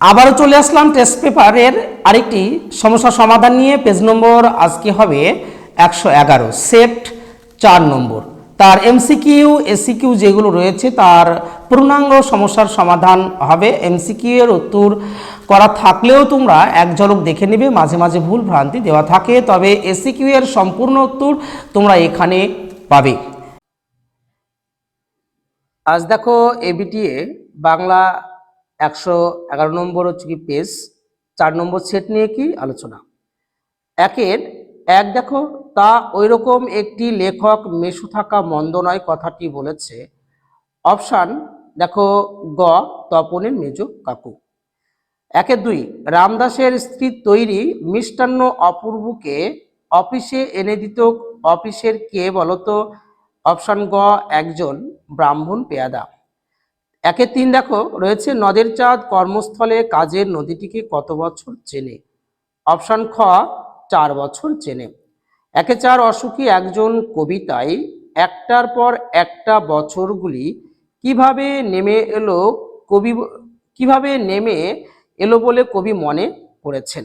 আবারও চলে আসলাম টেস্ট পেপারের আরেকটি সমস্যা সমাধান নিয়ে। পেজ নম্বর আজকে হবে 111, সেট 4 নম্বর। তার এমসিকিউ এসিকিউ যেগুলো রয়েছে তার পূর্ণাঙ্গ সমস্যার সমাধান হবে। এমসিকিউ এর উত্তর করা থাকলেও তোমরা এক ঝলক দেখে নেবে, মাঝে মাঝে ভুল ভ্রান্তি দেওয়া থাকে, তবে এসিকিউ এর সম্পূর্ণ উত্তর তোমরা এখানে পাবে। আজ দেখো এবিটিএ বাংলা 111 নম্বর হচ্ছে কি পেজ 4 নম্বর সেট নিয়ে কি আলোচনা। একের এক দেখো, তা ওইরকম একটি লেখক মেশো থাকা মন্দ নয় কথাটি বলেছে। অপশান দেখো গ, তপনের মেজো কাকু। একের দুই, রামদাসের স্ত্রীর তৈরি মিষ্টান্ন অপূর্বকে অফিসে এনে দিত, অফিসের কে বলতো? অপশান গ, একজন ব্রাহ্মণ পেয়াদা। একের তিন দেখো রয়েছে, নদের চাঁদ কর্মস্থলে কাজের নদীটিকে কত বছর চেনে? অপশান খ, 4 বছর চেনে। একে চার, অসুখী একজন কবিতায় একটার পর একটা বছরগুলি কিভাবে নেমে এলো কবি কিভাবে নেমে এলো বলে কবি মনে করেছেন?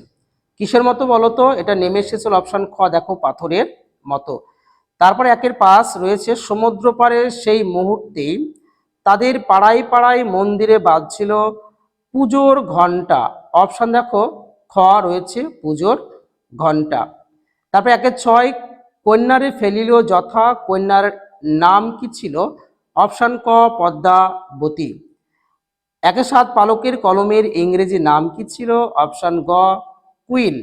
কিসের মতো বলতো? এটা নেমে এসেছিল অপশান খ দেখো, পাথরের মতো। তারপরে একের পাশ রয়েছে, সমুদ্র পাড়ে সেই মুহূর্তেই তাদের পাড়ায় পাড়ায় মন্দিরে বাজছিল পুজোর ঘন্টা। অপশান দেখো খ রয়েছে, পুজোর ঘন্টা। তারপরে একের ছয়, কন্যারে ফেলিল যথা, কন্যার নাম কি ছিল? অপশান ক, পদ্মাবতী। একের সাত, পালকের কলমের ইংরেজি নাম কি ছিল? অপশান গ, কুইন।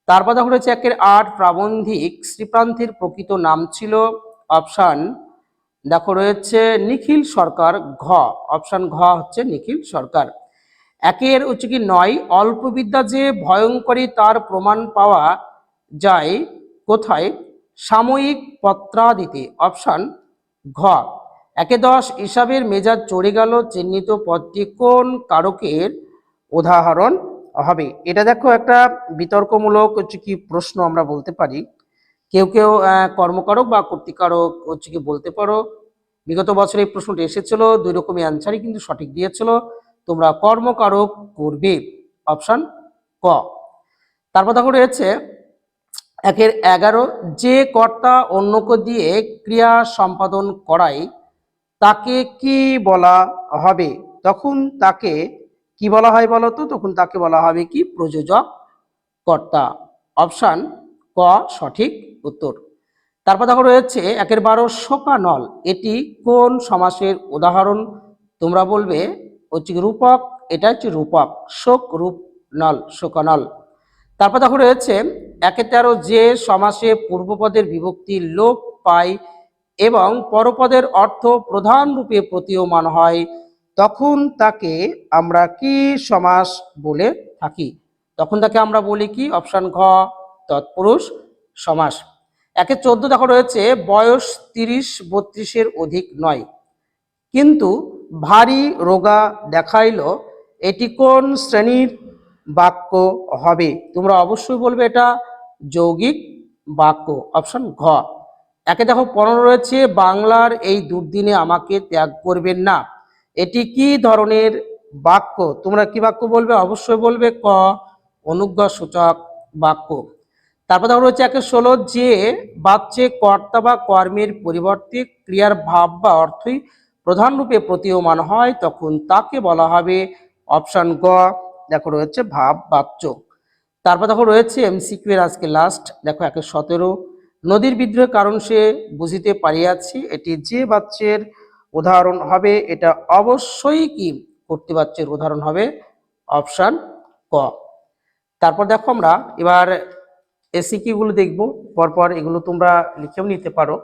তারপর দেখো রয়েছে একের আট, প্রাবন্ধিক শ্রীপ্রান্তের প্রকৃত নাম ছিল? অপশান দেখো রয়েছে নিখিল সরকার, ঘ। অপশান ঘ হচ্ছে নিখিল সরকার। একের হচ্ছে কি নয়, অল্প বিদ্যা যে ভয়ঙ্করী তার প্রমাণ পাওয়া যায় কোথায়? সাময়িক পত্রাদিতে। অপশান ঘ। একে 10, হিসাবের মেজাজ চড়ে গেল চিহ্নিত পদটি কোন কারকের উদাহরণ হবে? এটা দেখো একটা বিতর্কমূলক হচ্ছে কি প্রশ্ন আমরা বলতে পারি। কেউ কেউ কর্মকারক বা কর্তৃকারক হচ্ছে কি বলতে পারো। বিগত বছরে এই প্রশ্নটি এসেছিল, দুই রকমের অ্যান্সারই কিন্তু সঠিক দিয়েছিল। তোমরা কর্মকারক করবে, অপশান ক। তারপর দেখো রয়েছে একের 11, যে কর্তা অন্যকে দিয়ে ক্রিয়া সম্পাদন করায় তাকে কি বলা হবে? তখন তাকে কি বলা হয় বলতো? তখন তাকে বলা হবে কি? প্রযোজক কর্তা। অপশান ক সঠিক উত্তর। তারপর দেখো রয়েছে একের 12, শোকানল, এটি কোন সমাসের উদাহরণ? তোমরা বলবে হচ্ছে রূপক, এটা হচ্ছে রূপক, শোক রূপ নল, শোকানল। তারপর দেখো রয়েছে একের 13, যে সমাসে পূর্বপদের বিভক্তি লোপ পায় এবং পরপদের অর্থ প্রধান রূপে প্রতীয়মান হয় তখন তাকে আমরা কি সমাস বলে থাকি? তখন তাকে আমরা বলি কি? অপশান ঘ, তৎপুরুষ সমাস। একে 14 দেখো রয়েছে, বয়স 30-32 অধিক নয় কিন্তু ভারী রোগা দেখাইল, এটি কোন শ্রেণীর বাক্য হবে? তোমরা অবশ্যই বলবে এটা যৌগিক বাক্য, অপশন ঘ। একে দেখো 15 রয়েছে, বাংলার এই দুর্দিনে আমাকে ত্যাগ করবেন না, এটি কি ধরনের বাক্য? তোমরা কি বাক্য বলবে? অবশ্যই বলবে ক, অনুজ্ঞা সূচক বাক্য। তারপর দেখো রয়েছে একে 16, যে বাচ্চে কর্তা বা কর্মের পরিবর্তে ক্রিয়ার ভাব বা অর্থই প্রধান রূপে প্রতীয়মান হয় তখন তাকে বলা হবে? অপশন গ দেখো রয়েছে ভাব বাচ্য। তারপর দেখো রয়েছে এমসিকিউ এর আজকে লাস্ট, দেখো একে 17, নদীর বিদ্রোহের কারণ সে বুঝিতে পারিয়াছি, এটি যে বাচ্চের উদাহরণ হবে? এটা অবশ্যই কি কর্তৃবাচ্যের উদাহরণ হবে, অপশন ক। তারপর দেখো আমরা এবার এসিকিউ গুলো দেখবো পরপর, এগুলো তোমরা লিখেও নিতে পারো।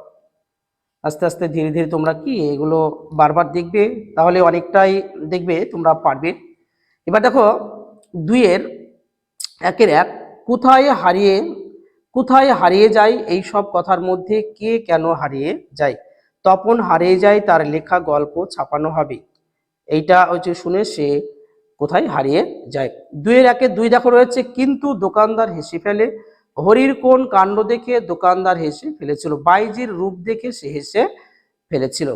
আস্তে আস্তে ধীরে ধীরে তোমরা কি এগুলো বারবার দেখবে, তাহলে অনেকটাই দেখবে তোমরা পারবে। এবার দেখো দুইয়ের একের 1, কোথায় হারিয়ে যায় এই সব কথার মধ্যে কে কেন হারিয়ে যায়? তপন হারিয়ে যায় তার লেখা গল্প ছাপানো হবে, এইটা হচ্ছে শুনে সে কোথায় হারিয়ে যায়। দুইয়ের একে 2 দেখো রয়েছে, কিন্তু দোকানদার হেসে ফেলে, হরির কোন কাণ্ড দেখে দোকানদার হেসে ফেলেছিল? বাইজির রূপ দেখে সে হেসে ফেলেছিল।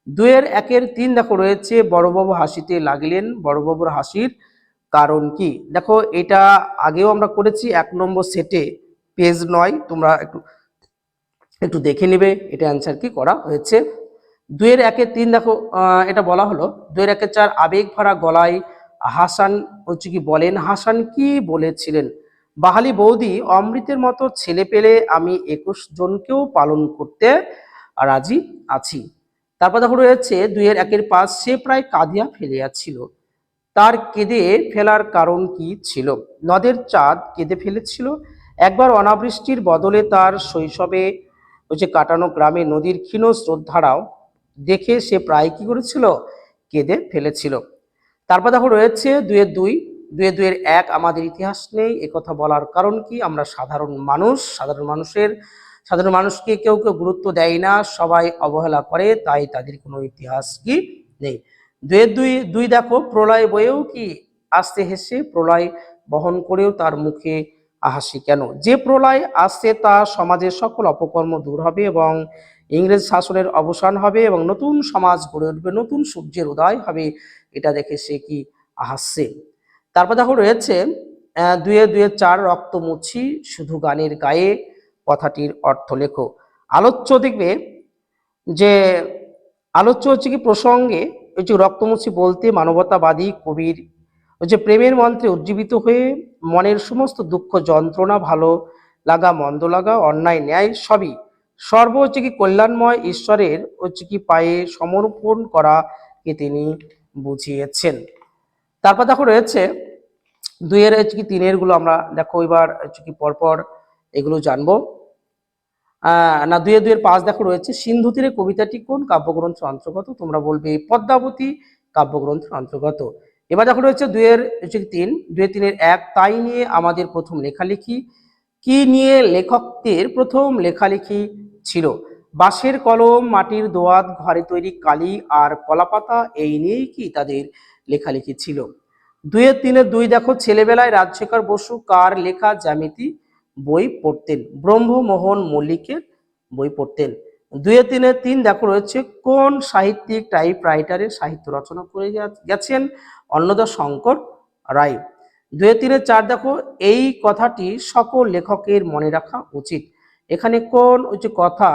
দুইয়ের একের 3 দেখো রয়েছে, বড়বাবু হাসিতে লাগিলেন, বড়বাবুর হাসির কারণ কি? দেখো এটা আগেও আমরা করেছি 1 নম্বর সেটে, পেজ 9, তোমরা একটু একটু দেখে নেবে এটা অ্যান্সার কি করা হয়েছে। 2-1-3 দেখো, এটা বলা হলো 2-1-4 আবেগ ভরা গলায় হাসান কি বলেন, হাসান কি বলেছিলেন? বাহালি বৌদি, অমৃতের মতো ছেলে পেলে আমি 21 জনকেও পালন করতে রাজি আছি। তারপর দেখো রয়েছে 2-1-5 সে প্রায় কাঁদিয়া ফেলিয়াছিল, তার কেঁদে ফেলার কারণ কি ছিল? নদের চাঁদ কেঁদে ফেলেছিল। একবার অনাবৃষ্টির বদলে তার শৈশবে কাটানো গ্রামে নদীর ক্ষীণ স্রোতধারাও দেখে সে প্রায় কি করেছিল? কেঁদে ফেলেছিল। তারপর দেখো রয়েছে 2-2, 2-2-1 আমাদের ইতিহাস নেই একথা বলার কারণ কি? আমরা সাধারণ মানুষ, সাধারণ মানুষকে কেউ কেউ গুরুত্ব দেয় না, সবাই অবহেলা করে, তাই তাদের কোনো ইতিহাস কি নেই। 2-2-2 দেখো প্রলয় বয়েও কি আসতে হেসে, প্রলয় বহন করেও তার মুখে হাসি কেন? যে প্রলয় আসছে তা সমাজের সকল অপকর্ম দূর হবে এবং ইংরেজ শাসনের অবসান হবে এবং নতুন সমাজ গড়ে উঠবে, নতুন সূর্যের উদয় হবে, এটা দেখে সে কি হাসছে। তারপর দেখো রয়েছে 2-2-4 রক্ত মুছি শুধু গানের গায়ে, কথাটির অর্থ লেখো। আলোচ্য দেখবে যে আলোচ্য কি প্রসঙ্গে রক্তমুচি বলতে মানবতাবাদী কবির প্রেমের মন্ত্রে উজ্জীবিত হয়ে মনের সমস্ত দুঃখ যন্ত্রণা, ভালো লাগা মন্দ লাগা, অন্যায় ন্যায় সবই সর্ব কি কল্যাণময় ঈশ্বরের কি পায়ে সমর্পণ করাকে তিনি বুঝিয়েছেন। তারপর দেখো রয়েছে 2-3 গুলো আমরা দেখো এবার কি পরপর এগুলো জানবো। না 2-5 দেখো রয়েছে সিন্ধু তীরে কবিতাটি কোন কাব্যগ্রন্থের অন্তর্গত? তোমরা বলবে পদ্মাবতী কাব্যগ্রন্থের অন্তর্গত। এবার দেখো রয়েছে 2-3, 2-3-1 তাই নিয়ে আমাদের প্রথম লেখালেখি, কি নিয়ে লেখকদের প্রথম লেখালেখি ছিল? বাঁশের কলম, মাটির দোয়াত, ঘরে তৈরি কালি আর কলাপাতা, এই নিয়েই কি তাদের লেখালেখি ছিল। 2-3-2 দেখো ছেলেবেলায় রাজশেখর বসু কার লেখা জ্যামিতি বই পড়তেন? ব্রহ্মমোহন মল্লিকের বই পড়তেন। 2-3-3 দেখো রয়েছে কোন সাহিত্যিক টাইপরাইটারে সাহিত্য রচনা করে গেছেন? অন্নদা শঙ্কর রায়। 2-3-4 দেখো এই কথাটি সকল লেখকের মনে রাখা উচিত। এখানে কোন কথা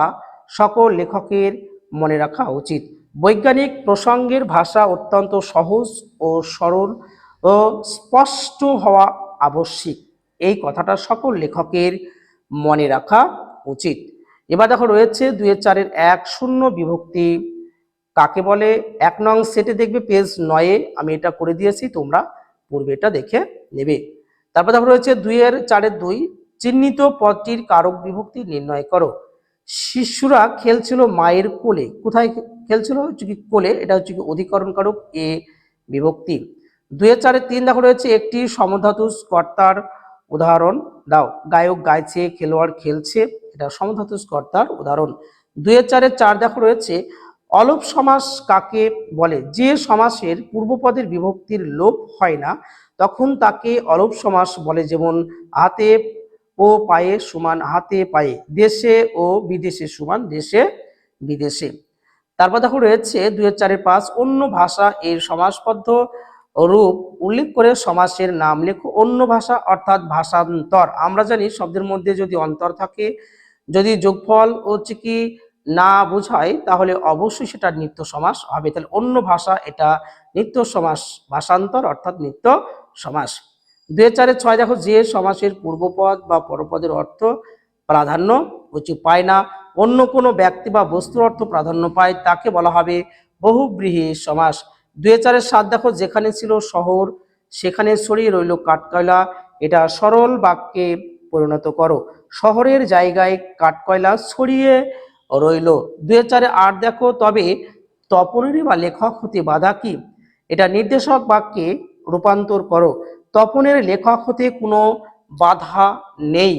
সকল লেখকের মনে রাখা উচিত? বৈজ্ঞানিক প্রসঙ্গের ভাষা অত্যন্ত সহজ ও সরল ও স্পষ্ট হওয়া আবশ্যিক, এই কথাটা সকল লেখকের মনে রাখা উচিত। এবার দেখো রয়েছে 2-4-1 শূন্য বিভক্তি কাকে বলে? 1 নং সেটে দেখবে পেজ 9-এ আমি এটা করে দিয়েছি, তোমরা পূর্বে এটা দেখে নেবে। তারপর দেখো রয়েছে 2-4-2 চিহ্নিত পদটির কারক বিভক্তি নির্ণয় করো। শিশুরা খেলছিল মায়ের কোলে, কোথায় খেলছিল? কি কোলে, এটা কি অধিকরণ কারক এ বিভক্তি। 2-4-3 দেখো রয়েছে একটি সমধাতু কর্তার উদাহরণ দাও। গায়ক গাইছে, খেলোয়াড় খেলছে, এটা সমধাতু কর্তার উদাহরণ। 2-4-4 দেখো রয়েছে অলোপ সমাস কাকে বলে? যে সমাসের পূর্বপদের বিভক্তির লোপ হয় না তখন তাকে অলোপ সমাস বলে, যেমন হাতে ও পায়ে সমান হাতে পায়ে, দেশে ও বিদেশে সমান দেশে বিদেশে। তারপর দেখো রয়েছে 2-4-5 অন্য ভাষা এর সমাসবদ্ধ রূপ উল্লেখ করে সমাসের নাম লেখো। অন্য ভাষা অর্থাৎ ভাষান্তর। আমরা জানি শব্দের মধ্যে যদি অন্তর থাকে, যদি যোগফল কি না বোঝায় তাহলে অবশ্যই সেটা নিত্য সমাস হবে। তাহলে অন্য ভাষা এটা নিত্য সমাস, ভাষান্তর অর্থাৎ নিত্য সমাস। 2-4-6 দেখো যে সমাসের পূর্বপদ বা পরপদের অর্থ প্রাধান্য পায় না, অন্য কোনো ব্যক্তি বা বস্তুর অর্থ প্রাধান্য পায়, তাকে বলা হবে বহুব্রীহি সমাস। 2-4-7 দেখো যেখানে ছিল শহর সেখানে ছড়িয়ে রইল কাঠকয়লা, এটা সরল বাক্যে পরিণত করো। শহরের জায়গায় কাঠকয়লা ছড়িয়ে রইল। 2-4-8 দেখো তবে তপনেরই বা লেখক হতে বাধা কি? এটা নির্দেশক বাক্যে রূপান্তর করো। তপনের লেখক হতে কোনো বাধা নেই।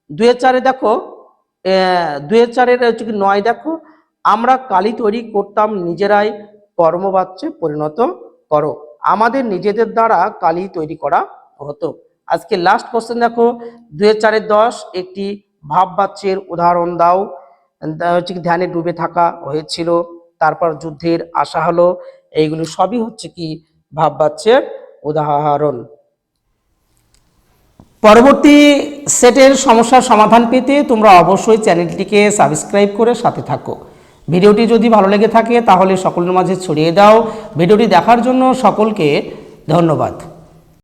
2-4 দেখো 2-4-9 দেখো আমরা কালি তৈরি করতাম নিজেরাই, কর্মবাচ্যে পরিণত করো। আমাদের নিজেদের দ্বারা কালি তৈরি করা হতো। আজকে লাস্ট কোশ্চেন দেখো 2-4-10 একটি ভাববাচ্যের উদাহরণ দাও। ধ্যানে ডুবে থাকা হয়েছিল, তারপর যুদ্ধের আশা হলো, এইগুলো সবই কি ভাববাচ্যের উদাহরণ। পরবর্তী সেটের সমস্যার সমাধান পেতে তোমরা অবশ্যই চ্যানেলটিকে সাবস্ক্রাইব করে সাথে থাকো। ভিডিওটি যদি ভালো লেগে থাকে তাহলে সকলের মাঝে ছড়িয়ে দাও। ভিডিওটি দেখার জন্য সকলকে ধন্যবাদ।